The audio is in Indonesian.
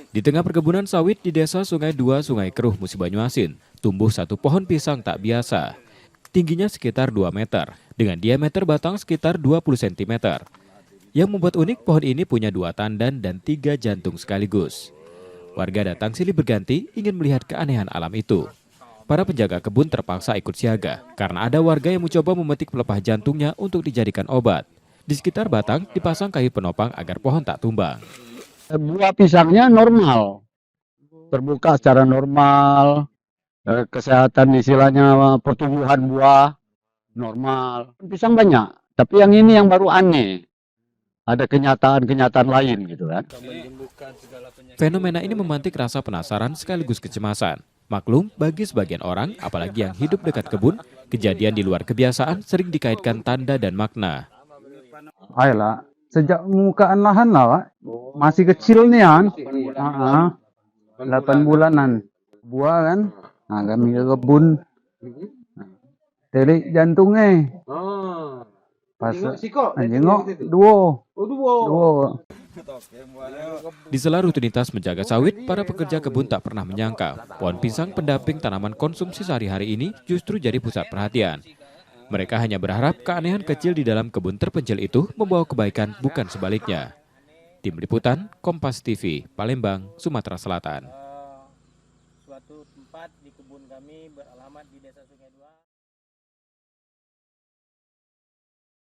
Di tengah perkebunan sawit di desa Sungai Dua, Sungai Keruh, Musi Banyuasin, tumbuh satu pohon pisang tak biasa. Tingginya sekitar 2 meter, dengan diameter batang sekitar 20 cm. Yang membuat unik, pohon ini punya 2 tandan dan 3 jantung sekaligus. Warga datang silih berganti ingin melihat keanehan alam itu. Para penjaga kebun terpaksa ikut siaga karena ada warga yang mencoba memetik pelepah jantungnya untuk dijadikan obat. Di sekitar batang dipasang kayu penopang agar pohon tak tumbang. Buah pisangnya normal, terbuka secara normal, kesehatan istilahnya pertumbuhan buah normal. Pisang banyak, tapi yang ini yang baru aneh. Ada kenyataan-kenyataan lain gitu kan. Fenomena ini memantik rasa penasaran sekaligus kecemasan. Maklum, bagi sebagian orang, apalagi yang hidup dekat kebun, kejadian di luar kebiasaan sering dikaitkan tanda dan makna. Ayolah, sejak mukaan lahan lah, Pak. Masih kecil nih kan. 8 bulanan. Buah kan. Nah, kami ke kebun. Telik jantungnya. Pas jengok dua. Di sela rutinitas menjaga sawit, para pekerja kebun tak pernah menyangka pohon pisang pendamping tanaman konsumsi sehari-hari ini justru jadi pusat perhatian. Mereka hanya berharap keanehan kecil di dalam kebun terpencil itu membawa kebaikan, bukan sebaliknya. Tim Liputan, Kompas TV, Palembang, Sumatera Selatan. Suatu tempat di kebun kami beralamat di Desa Sungai Dua.